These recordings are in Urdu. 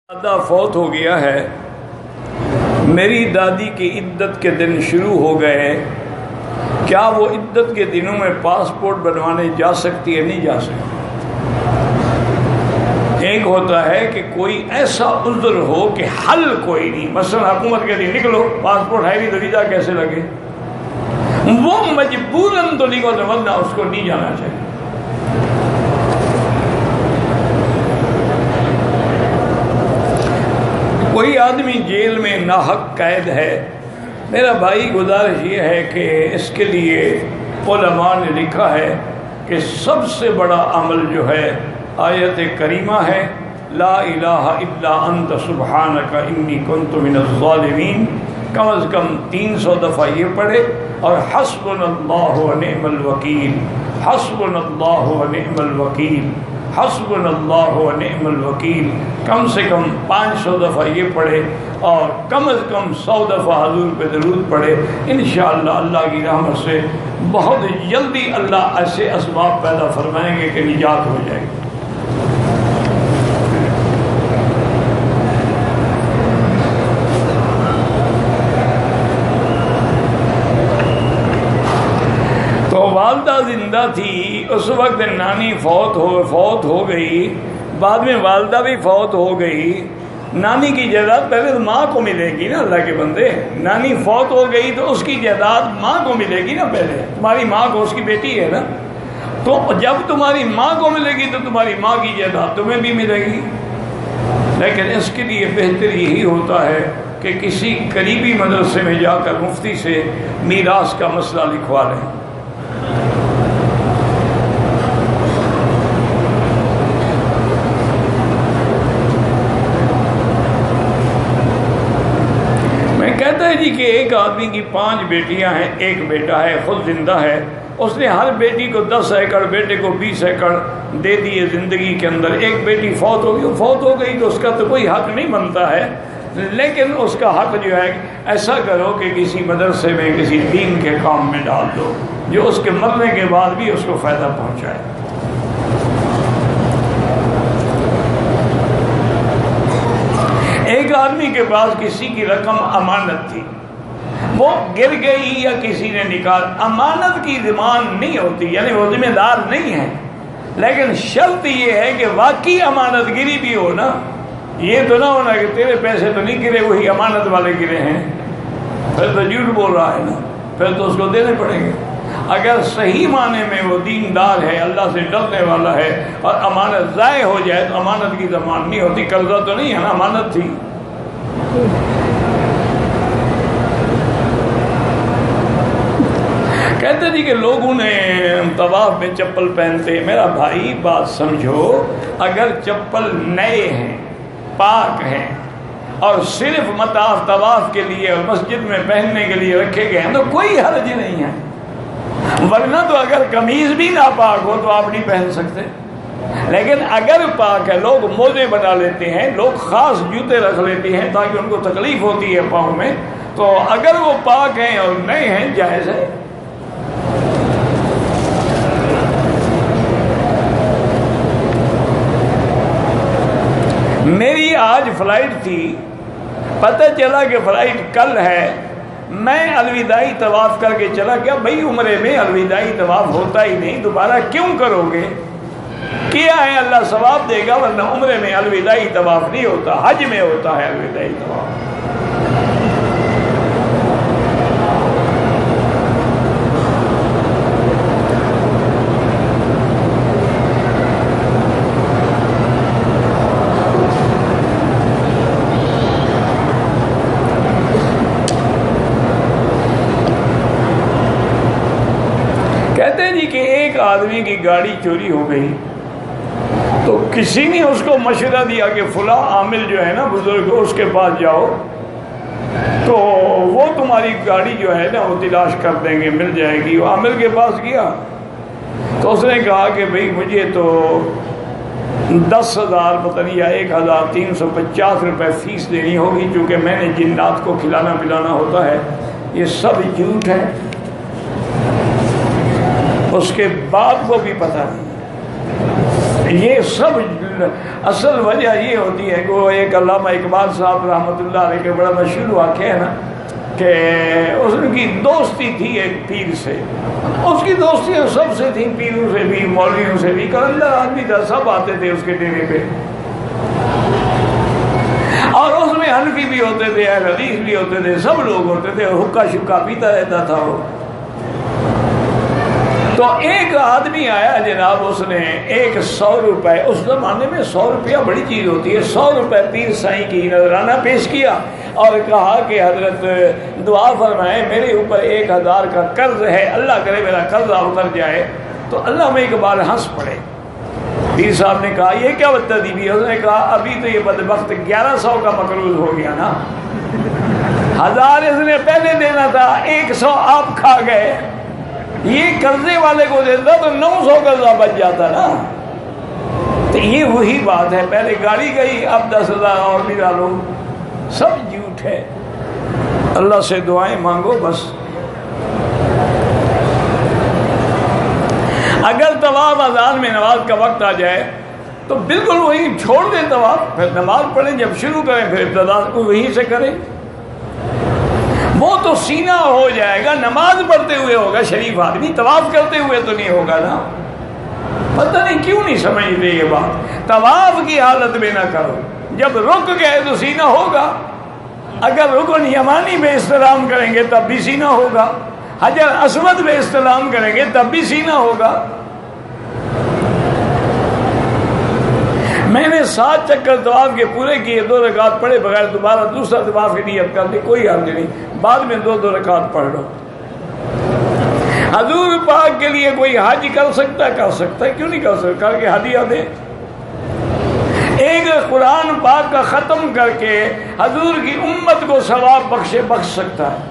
دادا فوت ہو گیا ہے، میری دادی کی عدت کے دن شروع ہو گئے، کیا وہ عدت کے دنوں میں پاسپورٹ بنوانے جا سکتی ہے؟ نہیں جا سکتی۔ ایک ہوتا ہے کہ کوئی ایسا عذر ہو کہ حل کوئی نہیں، مثلا حکومت کہتی ہے نکلو، پاسپورٹ ہے بھی تو ویزا کیسے لگے، وہ مجبوراً تو نہیں ہوتا، ورنہ اس کو نہیں جانا چاہیے۔ کوئی آدمی جیل میں ناحق قید ہے، میرا بھائی گزارش یہ ہے کہ اس کے لیے علماء نے لکھا ہے کہ سب سے بڑا عمل جو ہے آیت کریمہ ہے، لا الہ الا انت سبحانک انی کنت من الظالمین، کم از کم 300 دفعہ یہ پڑھے، اور حسبنا اللہ و نعم الوکیل، حسبنا اللہ و نعم الوکیل، حسبنا اللہ و نعم الوکیل، کم سے کم 500 دفعہ یہ پڑھے، اور کم از کم 100 دفعہ حضور پہ درود پڑھے۔ انشاءاللہ اللہ کی رحمت سے بہت جلدی اللہ ایسے اسباب پیدا فرمائیں گے کہ نجات ہو جائے گی۔ تو والدہ زندہ تھی، اس وقت نانی فوت ہو گئی، بعد میں والدہ بھی فوت ہو گئی، نانی کی جائیداد پہلے تو ماں کو ملے گی نا، اللہ کے بندے، نانی فوت ہو گئی تو اس کی جائیداد ماں کو ملے گی نا، پہلے تمہاری ماں کو، اس کی بیٹی ہے نا، تو جب تمہاری ماں کو ملے گی تو تمہاری ماں کی جائیداد تمہیں بھی ملے گی۔ لیکن اس کے لیے بہتر یہی ہوتا ہے کہ کسی قریبی مدرسے میں جا کر مفتی سے میراث کا مسئلہ لکھوا لیں۔ جی کہ ایک آدمی کی 5 بیٹیاں ہیں، ایک بیٹا ہے، خود زندہ ہے، اس نے ہر بیٹی کو 10 ایکڑ، بیٹے کو 20 ایکڑ دے دیے زندگی کے اندر۔ ایک بیٹی فوت ہو گئی تو اس کا تو کوئی حق نہیں بنتا ہے، لیکن اس کا حق جو ہے ایسا کرو کہ کسی mدرسے میں کسی دین کے کام میں ڈال دو جو اس کے مرنے کے بعد بھی اس کو فائدہ پہنچائے۔ ایک آدمی کے پاس کسی کی رقم امانت تھی، وہ گر گئی یا کسی نے نکال، امانت کی ضمان نہیں ہوتی، یعنی وہ ذمہ دار نہیں ہے، لیکن شرط یہ ہے کہ واقعی امانت گری بھی ہو نا، یہ تو نہ ہونا کہ تیرے پیسے تو نہیں گرے، وہی امانت والے گرے ہیں، پھر تو جھوٹ بول رہا ہے نا، پھر تو اس کو دینے پڑیں گے۔ اگر صحیح معنی میں وہ دیندار ہے، اللہ سے ڈرنے والا ہے، اور امانت ضائع ہو جائے تو امانت کی ضمان نہیں ہوتی، قرضہ تو نہیں ہے نا، امانت تھی۔ کہتے تھے کہ لوگوں نے طواف میں چپل پہنتے، میرا بھائی بات سمجھو، اگر چپل نئے ہیں، پاک ہیں، اور صرف مطاف طواف کے لیے اور مسجد میں پہننے کے لیے رکھے گئے ہیں تو کوئی حرج نہیں ہے، ورنہ تو اگر قمیض بھی ناپاک ہو تو آپ نہیں پہن سکتے۔ لیکن اگر پاک ہے، لوگ موزے بنا لیتے ہیں، لوگ خاص جوتے رکھ لیتے ہیں تاکہ ان کو تکلیف ہوتی ہے پاؤں میں، تو اگر وہ پاک ہیں اور نئے ہیں جائز ہے۔ میری آج فلائٹ تھی، پتہ چلا کہ فلائٹ کل ہے، میں الوداعی طواف کر کے چلا گیا۔ بھائی عمرے میں الوداعی طواف ہوتا ہی نہیں، دوبارہ کیوں کرو گے؟ کیا ہے اللہ ثواب دے گا، ورنہ عمرے میں الوداعی طواف نہیں ہوتا، حج میں ہوتا ہے الوداعی طواف۔ کہتے ہیں جی کہ ایک آدمی کی گاڑی چوری ہو گئی تو کسی نے اس کو مشورہ دیا کہ فلاں عامل جو ہے نا بزرگ، اس کے پاس جاؤ تو وہ تمہاری گاڑی جو ہے نا وہ تلاش کر دیں گے، مل جائے گی۔ وہ عامل کے پاس گیا تو اس نے کہا کہ بھئی مجھے تو 10,000 پتہ نہیں یا 1,350 روپے فیس دینی ہوگی، چونکہ میں نے جنات کو کھلانا پلانا ہوتا ہے۔ یہ سب جھوٹ ہے، اس کے باپ کو بھی پتہ نہیں۔ یہ سب اصل وجہ یہ ہوتی ہے کہ وہ ایک علامہ اقبال صاحب رحمۃ اللہ علیہ کے بڑا مشہور واقعہ ہے نا کہ اس کی دوستی تھی ایک پیر سے. اس کی دوستیاں سب سے تھیں، پیروں سے بھی، مولویوں سے بھی، کلندر آدمی تھا، سب آتے تھے اس کے ڈیرے پہ. اور اس میں حنفی بھی ہوتے تھے، اہل حدیث بھی ہوتے تھے، سب لوگ ہوتے تھے. حکا شکا پیتا رہتا تھا وہ. تو ایک آدمی آیا جناب، اس نے 100 روپے، اس زمانے میں 100 روپیہ بڑی چیز ہوتی ہے، 100 روپے پیر سائیں کی نذرانہ پیش کیا اور کہا کہ حضرت دعا فرمائیں، میرے اوپر 1000 کا قرض ہے، اللہ کرے میرا قرضہ اتر جائے. تو علامہ اقبال ہنس پڑے. پیر صاحب نے کہا یہ کیا بدتمیزی ہے؟ اس نے کہا ابھی تو یہ بدبخت 1100 کا مقروض ہو گیا نا، 1000 اس نے پہلے دینا تھا، 100 آپ کھا گئے. یہ قرضے والے کو دیتا تو 900 قرضہ بچ جاتا نا. تو یہ وہی بات ہے، پہلے گاڑی گئی، اب 10,000 اور بھی ڈالو. سب جھوٹ ہے. اللہ سے دعائیں مانگو بس. اگر طواف اذان میں نماز کا وقت آ جائے تو بالکل وہیں چھوڑ دیں طواف، پھر نماز پڑھیں، جب شروع کریں پھر ابتدا کو وہیں سے کریں. وہ تو سینہ ہو جائے گا، نماز پڑھتے ہوئے ہوگا شریف آدمی، طواف کرتے ہوئے تو نہیں ہوگا نا. پتہ نہیں کیوں نہیں سمجھتے یہ بات. طواف کی حالت میں نہ کرو، جب رک گئے تو سینہ ہوگا. اگر رکن یمانی میں استلام کریں گے تب بھی سینہ ہوگا، حجر اسود میں استلام کریں گے تب بھی سینہ ہوگا. میں نے 7 چکر طواف کے پورے کیے، 2 رکعت پڑھے بغیر، دوبارہ دوسرا طواف کی نیت کر لی، کوئی حرج نہیں، بعد میں 2 رکعت پڑھ لو. حضور پاک کے لیے کوئی حج کر سکتا ہے، کیوں نہیں کر سکتا؟ کر کے ہدیہ دے. ایک قرآن پاک کا ختم کر کے حضور کی امت کو ثواب بخش سکتا ہے.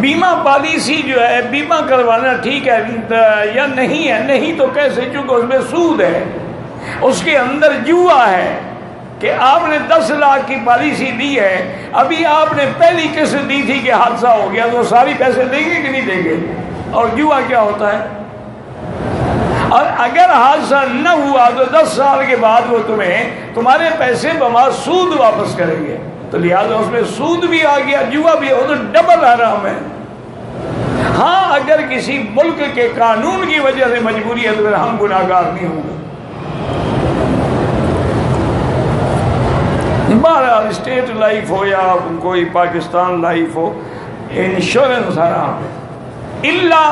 بیمہ پالیسی جو ہے، بیمہ کروانا ٹھیک ہے یا نہیں ہے؟ نہیں تو کیسے؟ چونکہ اس میں سود ہے، اس کے اندر جوا ہے کہ آپ نے 10 لاکھ کی پالیسی دی ہے، ابھی آپ نے پہلی قسط دی تھی کہ حادثہ ہو گیا تو ساری پیسے دیں گے کہ نہیں دیں گے؟ اور جوا کیا ہوتا ہے؟ اور اگر حادثہ نہ ہوا تو 10 سال کے بعد وہ تمہارے پیسے بما سود واپس کریں گے. تو لہٰذا اس میں سود بھی آ گیا، جوا بھی ہو تو ڈبل حرام ہے. ہاں اگر کسی ملک کے قانون کی وجہ سے مجبوری ہے تو پھر ہم گناہگار نہیں ہوں گے. بہرحال اسٹیٹ لائف ہو یا کوئی پاکستان لائف ہو، انشورنس حرام ہے. الا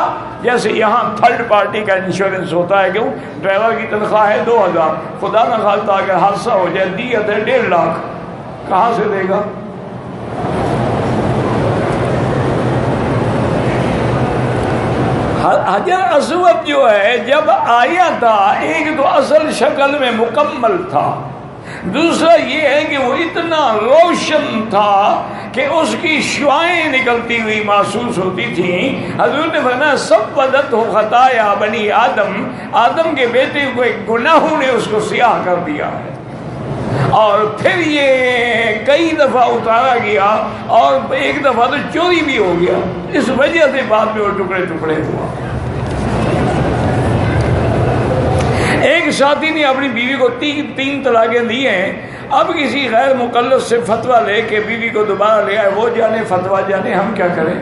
جیسے یہاں تھرڈ پارٹی کا انشورنس ہوتا ہے، کیوں؟ ڈرائیور کی تنخواہ ہے 2000، خدا نہ خواستہ اگر حادثہ ہو جائے، دیت ہے 1.5 لاکھ، کہاں سے دے گا؟ حجر اسود جو ہے جب آیا تھا، ایک تو اصل شکل میں مکمل تھا، دوسرا یہ ہے کہ وہ اتنا روشن تھا کہ اس کی شعاعیں نکلتی ہوئی محسوس ہوتی تھیں. حضور نے فرمایا سب بدت ہو خطایا بنی آدم، آدم کے بیٹے کو ایک گناہوں نے اس کو سیاہ کر دیا ہے. اور پھر یہ کئی دفعہ اتارا گیا اور ایک دفعہ تو چوری بھی ہو گیا، اس وجہ سے بعد میں وہ ٹکڑے ٹکڑے ہوا. ایک ساتھی نے اپنی بیوی کو 3 طلاقیں دی ہیں، اب کسی غیر مقلد سے فتویٰ لے کے بیوی کو دوبارہ لے آئے، وہ جانے فتویٰ جانے، ہم کیا کریں؟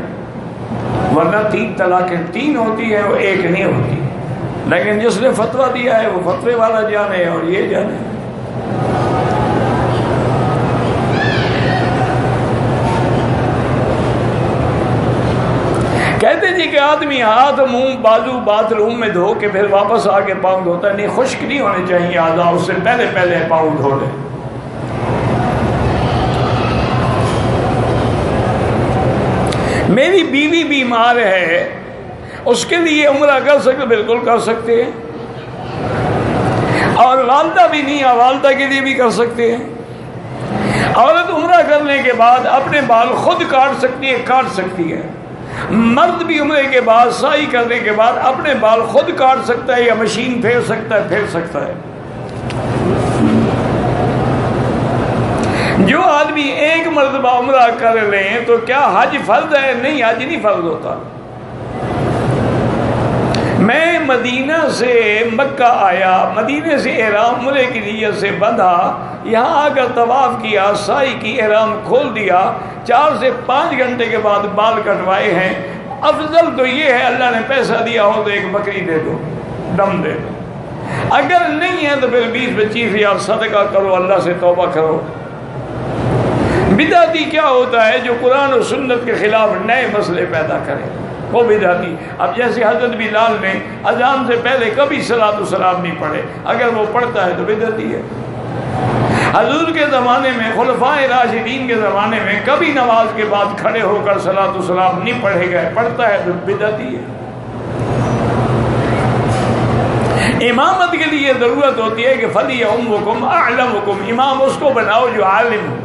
ورنہ 3 طلاقیں 3 ہوتی ہیں، وہ 1 نہیں ہوتی. لیکن جس نے فتویٰ دیا ہے وہ فتوے والا جانے اور یہ جانے. کہتے جی کہ آدمی ہاتھ منہ بازو باتھ روم میں دھو کے پھر واپس آ کے پاؤں دھوتا ہے. نہیں، خشک نہیں ہونے چاہیے اعضاء، اس سے پہلے پاؤں دھو لے. میری بیوی بیمار ہے، اس کے لیے عمرہ کر سکتے؟ بالکل کر سکتے ہیں. اور والدہ بھی نہیں، والدہ کے لیے بھی کر سکتے ہیں. عورت عمرہ کرنے کے بعد اپنے بال خود کاٹ سکتی ہے. مرد بھی عمرے کے بعد سعی کرنے کے بعد اپنے بال خود کاٹ سکتا ہے یا مشین پھیر سکتا ہے. جو آدمی ایک مرتبہ عمرہ کر لیں تو کیا حج فرض ہے؟ نہیں، حج نہیں فرض ہوتا. میں مدینہ سے مکہ آیا، مدینہ سے احرام عمرے کی نیت سے بندھا، یہاں آ کر طواف کیا، سعی کی، احرام کھول دیا، 4 سے 5 گھنٹے کے بعد بال کٹوائے ہیں۔ افضل تو یہ ہے اللہ نے پیسہ دیا ہو تو ایک بکری دے دو، دم دے دو، اگر نہیں ہے تو پھر 20-25 ہزار صدقہ کرو، اللہ سے توبہ کرو۔ بدعتی کیا ہوتا ہے؟ جو قرآن و سنت کے خلاف نئے مسئلے پیدا کرے، وہ بدعتی۔ اب جیسے حضرت بلال نے اذان سے پہلے کبھی صلاۃ و سلام نہیں پڑھے، اگر وہ پڑھتا ہے تو بدعتی ہے۔ حضور کے زمانے میں، خلفائے راشدین کے زمانے میں کبھی نماز کے بعد کھڑے ہو کر صلاۃ و سلام نہیں پڑھے گئے، پڑھتا ہے تو بدعتی ہے۔ امامت کے لیے ضرورت ہوتی ہے کہ فَلْيَؤُمُّكُمْ أَعْلَمُكُمْ، امام اس کو بناؤ جو عالم ہو۔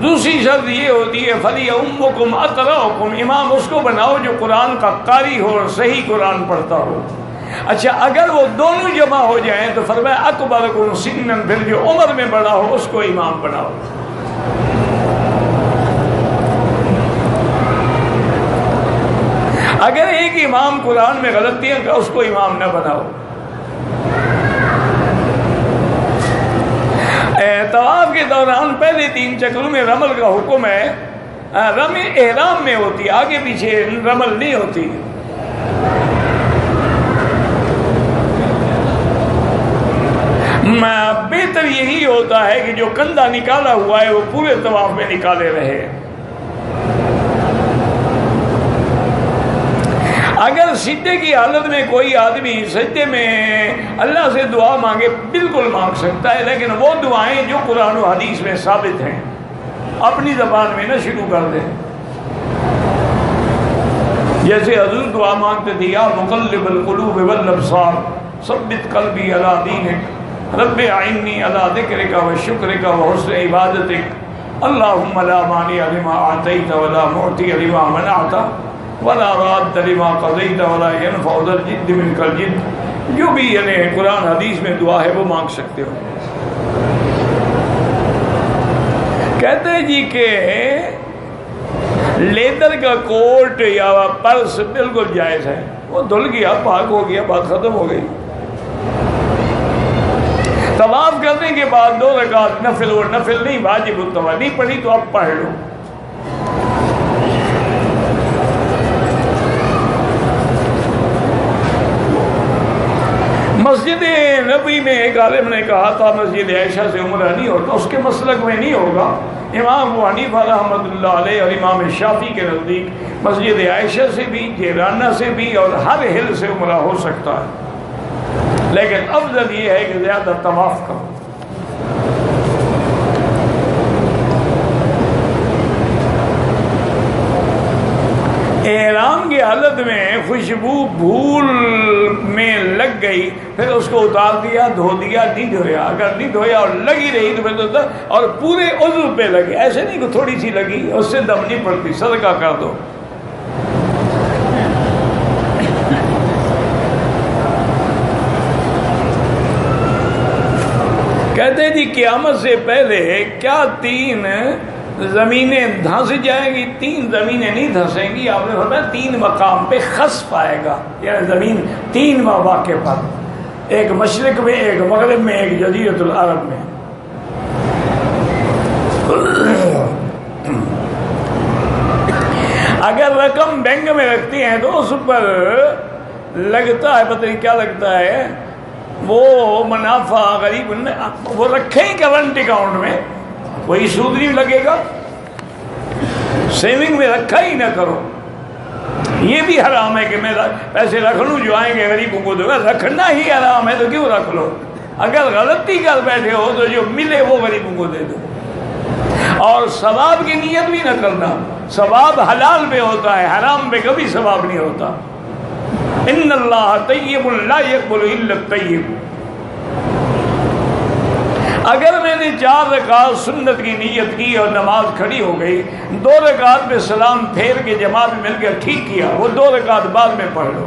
دوسری شرط یہ ہوتی ہے فَلْيَؤُمُّكُمْ أَقْرَأُكُمْ، امام اس کو بناؤ جو قرآن کا قاری ہو اور صحیح قرآن پڑھتا ہو۔ اچھا، اگر وہ دونوں جمع ہو جائیں تو فرمایا اکبرکم سنًا، پھر جو عمر میں بڑا ہو اس کو امام بناؤ۔ اگر ایک امام قرآن میں غلطیاں کا، اس کو امام نہ بناؤ۔ طواف کے دوران پہلے 3 چکروں میں رمل کا حکم ہے، رمل احرام میں ہوتی، آگے پیچھے رمل نہیں ہوتی۔ بہتر یہی ہوتا ہے کہ جو کندھا نکالا ہوا ہے وہ پورے طواف میں نکالے رہے۔ اگر سجدے کی حالت میں کوئی آدمی سجدے میں اللہ سے دعا مانگے، بالکل مانگ سکتا ہے، لیکن وہ دعائیں جو قرآن و حدیث میں ثابت ہیں، اپنی زبان میں نہ شروع کر دیں۔ جیسے حضور دعا مانگتے تھے، یا مقلب القلوب والابصار ثبت قلبی علی دینک رب اعنی علی ذکرک و شکرک و حسن عبادتک اللہم لا مانع لما اعطیت ولا معطی لما منعت ولا راد لما قضیت ولا ينفع ذا الجد منک الجد۔ جو بھی یعنی قرآن حدیث میں دعا ہے وہ مانگ سکتے ہو۔ کہتے ہیں جی کہ لیدر کا کوٹ یا پرس بالکل جائز ہے، وہ دھل گیا، پاک ہو گیا، بات ختم ہو گئی۔ طواف کرنے کے بعد 2 رکعت نفل، اور نفل نہیں واجب الطواف نہیں پڑھی تو اب پڑھ لو۔ مسجد نبوی میں ایک عالم نے کہا تھا مسجد عائشہ سے عمرہ نہیں ہوتا، اس کے مسلک میں نہیں ہوگا۔ امام ابو حنیفہ رحمۃ اللہ علیہ اور امام شافعی کے نزدیک مسجد عائشہ سے بھی، جیرانہ سے بھی اور ہر ہل سے عمرہ ہو سکتا ہے، لیکن افضل یہ ہے کہ زیادہ طواف کرو۔ احرام کی حالت میں خوشبو بھول میں لگ گئی، پھر اس کو اتار دیا، دھو دیا، نہیں دھویا، اگر نہیں دھویا اور لگی رہی تو پھر تو اور پورے عضو پہ لگی، ایسے نہیں کہ تھوڑی سی لگی، اس سے دم نہیں پڑتی، صدقہ کر دو۔ کہتے ہیں جی قیامت سے پہلے کیا 3 زمینیں دھنس جائیں گی؟ 3 زمینیں نہیں دھنسیں گی، آپ نے فرمایا 3 مقام پہ خسف آئے گا، یعنی زمین 3 مواقع پر، ایک مشرق میں، ایک مغرب میں، ایک جزیرۃ العرب میں۔ اگر رقم بینک میں رکھتے ہیں تو اس پر لگتا ہے، پتہ نہیں کیا لگتا ہے، وہ منافع غریب، وہ رکھے ہی کرنٹ اکاؤنٹ میں، وہی سود نہیں لگے گا، سیونگ میں رکھا ہی نہ کرو۔ یہ بھی حرام ہے کہ میں پیسے رکھ لوں، جو آئیں گے غریبوں کو دوں گا، رکھنا ہی حرام ہے تو کیوں رکھ لو؟ اگر غلطی کر بیٹھے ہو تو جو ملے وہ غریبوں کو دے دو، اور ثواب کی نیت بھی نہ کرنا۔ ثواب حلال پہ ہوتا ہے، حرام پہ کبھی ثواب نہیں ہوتا۔ ان اللہ طیب لا یقبل الا الطیب۔ اگر میں نے 4 رکعت سنت کی نیت کی اور نماز کھڑی ہو گئی، 2 رکعت پہ سلام پھیر کے جماعت میں مل کے ٹھیک کیا، وہ 2 رکعت بعد میں پڑھ لو۔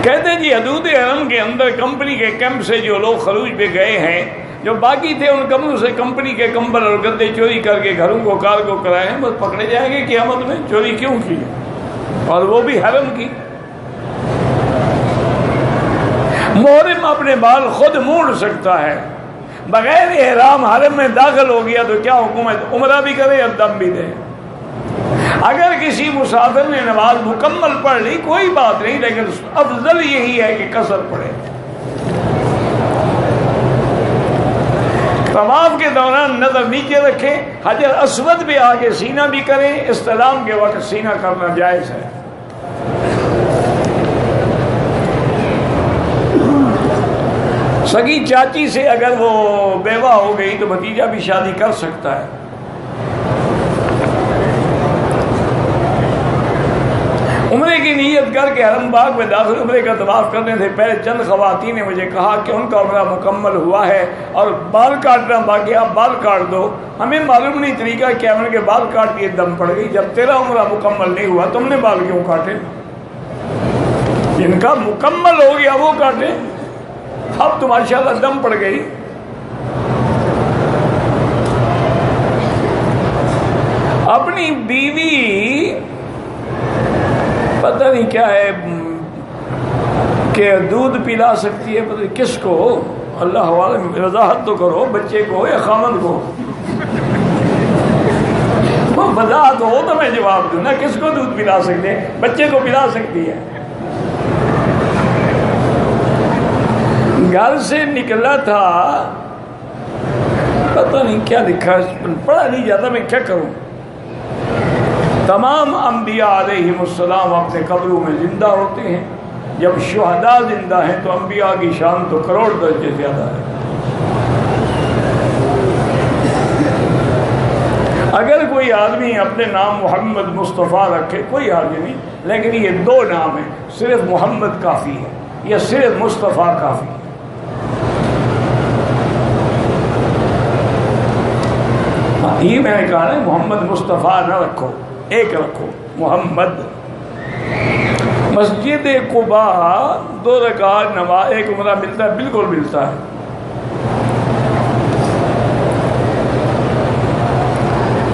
کہتے ہیں جی حدود حرم کے اندر کمپنی کے کیمپ سے جو لوگ خروج پہ گئے ہیں، جو باقی تھے ان کمروں سے کمپنی کے کمبل اور گدے چوری کر کے گھروں کو کارگو کرائے ہیں، بس پکڑے جائیں گے قیامت میں چوری کیوں کی، اور وہ بھی حرم کی۔ محرم اپنے بال خود موڑ سکتا ہے، بغیر احرام حرم میں داخل ہو گیا تو کیا حکومت عمرہ بھی کرے اور دم بھی دے۔ اگر کسی مسافر نے نماز مکمل پڑھ لی کوئی بات نہیں، لیکن افضل یہی ہے کہ قصر پڑھے۔ طواف کے دوران نظر نیچے رکھیں، حجر اسود پہ آگے سینہ بھی کریں، استلام کے وقت سینہ کرنا جائز ہے۔ سگی چاچی سے اگر وہ بیوہ ہو گئی تو بھتیجا بھی شادی کر سکتا ہے۔ عمرے کی نیت کر کے حرم باغ میں داخل عمرے کا طواف کرنے سے پہلے چند خواتین نے مجھے کہا کہ ان کا عمرہ مکمل ہوا ہے اور بال کاٹنا باقی، آپ بال کاٹ دو۔ ہمیں معلوم نہیں طریقہ کیا، میں نے کہ بال کاٹ دیے دم پڑ گئی۔ جب تیرا عمرہ مکمل نہیں ہوا تم نے بال کیوں کاٹے؟ جن کا مکمل ہو گیا وہ کاٹے، اب تو ماشاءاللہ دم پڑ گئی۔ اپنی بیوی پتہ نہیں کیا ہے کہ دودھ پلا سکتی ہے، پتہ نہیں کس کو، اللہ حوالے میں وضاحت تو کرو، بچے کو یا خامد کو؟ وہ وضاحت ہو تو میں جواب دوں نا، کس کو دودھ پلا سکتے ہیں؟ بچے کو پلا سکتی ہے۔ گھر سے نکلا تھا، پتہ نہیں کیا لکھا، پڑھا نہیں جاتا، میں کیا کروں۔ تمام انبیاء علیہم السلام اپنے قبروں میں زندہ ہوتے ہیں، جب شہداء زندہ ہیں تو انبیاء کی شان تو کروڑ درجے زیادہ ہے۔ اگر کوئی آدمی اپنے نام محمد مصطفیٰ رکھے کوئی حرج نہیں، لیکن یہ دو نام ہیں، صرف محمد کافی ہے یا صرف مصطفیٰ کافی ہے۔ یہ میں نے کہا نا، محمد مصطفیٰ نہ رکھو، ایک رکھو محمد۔ مسجد قباء 2 رکعت نماز، ایک عمرہ ملتا ہے، بالکل ملتا ہے۔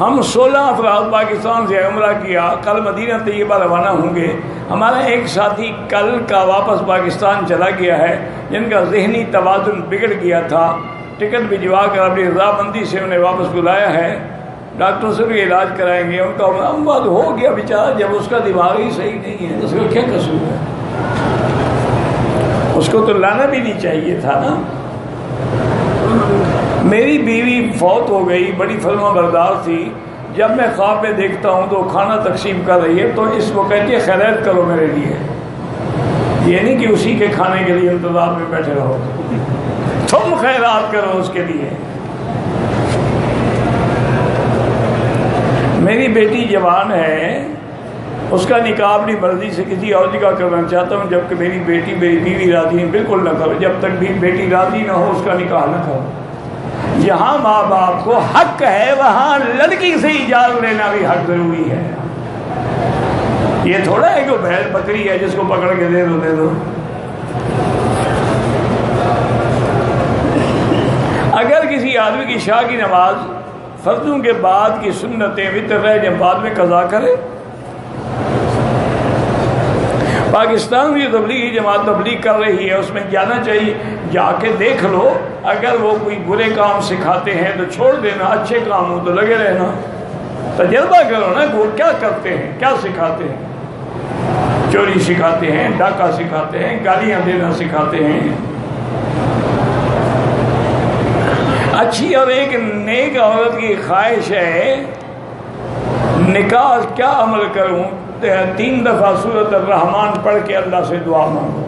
ہم 16 افراد پاکستان سے عمرہ کیا، کل مدینہ طیبہ روانہ ہوں گے۔ ہمارا ایک ساتھی کل کا واپس پاکستان چلا گیا ہے، جن کا ذہنی توازن بگڑ گیا تھا، ٹکٹ بھجوا کر اپنی رضامندی سے انہیں واپس بلایا ہے۔ ڈاکٹر سے بھی علاج کرائیں گے، ان کا اموات ہو گیا بیچارہ، جب اس کا دماغ ہی صحیح نہیں ہے اس کا کیا قصور ہے؟ اس کو تو لانا بھی نہیں چاہیے تھا نا۔ میری بیوی فوت ہو گئی، بڑی فرما بردار تھی، جب میں خواب میں دیکھتا ہوں تو کھانا تقسیم کر رہی ہے تو اس کو کہتی ہے خیرات کرو میرے لیے، یہ نہیں کہ اسی کے کھانے کے لیے انتظار میں بیٹھے رہو، تم خیرات کرو اس کے لیے۔ میری بیٹی جوان ہے، اس کا نکاح اپنی مرضی سے کسی اور جگہ کرنا چاہتا ہوں، جبکہ میری بیوی راضی ہے، بالکل نہ کرو، جب تک بھی بیٹی راضی نہ ہو اس کا نکاح نہ کرو۔ جہاں ماں باپ کو حق ہے وہاں لڑکی سے اجازت لینا بھی حق ضروری ہے۔ یہ تھوڑا ہے کہ بھیڑ بکری ہے جس کو پکڑ کے دے دو۔ اگر کسی آدمی کی عشاء کی نماز فرضوں کے بعد کی سنتیں وتر رہ جب بعد میں قضا کرے، پاکستان کی تبلیغی جماعت تبلیغ کر رہی ہے، اس میں جانا چاہیے، جا کے دیکھ لو، اگر وہ کوئی برے کام سکھاتے ہیں تو چھوڑ دینا، اچھے کام ہو تو لگے رہنا، تجربہ کرو نا کہ وہ کیا کرتے ہیں، کیا سکھاتے ہیں۔ چوری سکھاتے ہیں، ڈاکہ سکھاتے ہیں، گالیاں دینا سکھاتے ہیں۔ اچھی اور ایک نیک عورت کی خواہش ہے نکاح کیا عمل کروں، 3 دفعہ سورۃ الرحمن پڑھ کے اللہ سے دعا مانگو۔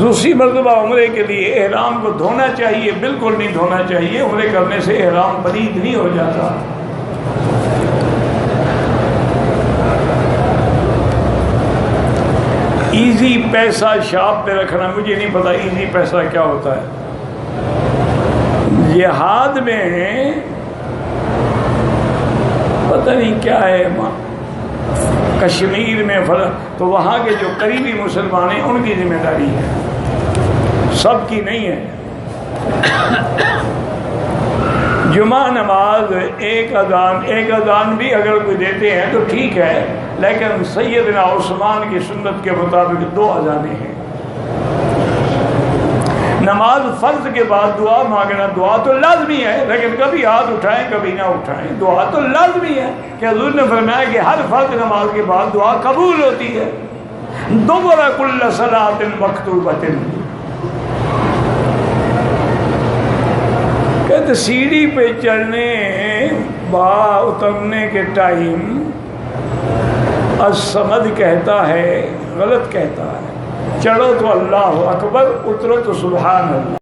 دوسری مرتبہ عمرے کے لیے احرام کو دھونا چاہیے، بالکل نہیں دھونا چاہیے، عمرے کرنے سے احرام پلید نہیں ہو جاتا۔ ایزی پیسہ شاپ پہ رکھنا، مجھے نہیں پتا ایزی پیسہ کیا ہوتا ہے۔ جہاد میں پتہ نہیں کیا ہے، کشمیر میں تو وہاں کے جو قریبی مسلمان ہیں ان کی ذمہ داری ہے۔ سب کی نہیں ہے۔ جمعہ نماز ایک اذان بھی اگر کوئی دیتے ہیں تو ٹھیک ہے، لیکن سیدنا عثمان کی سنت کے مطابق 2 اذانیں ہیں۔ نماز فرض کے بعد دعا مانگنا، دعا تو لازمی ہے، لیکن کبھی ہاتھ اٹھائیں کبھی نہ اٹھائیں، دعا تو لازمی ہے کہ حضور نے فرمایا کہ ہر فرض نماز کے بعد دعا قبول ہوتی ہے، دبر کل صلاۃ مکتوبۃ۔ کہتے سیڑھی پہ چڑھنے با اترنے کے ٹائم الصمد کہتا ہے، غلط کہتا ہے، چڑھو تو اللہ اکبر، اترو تو سبحان اللہ۔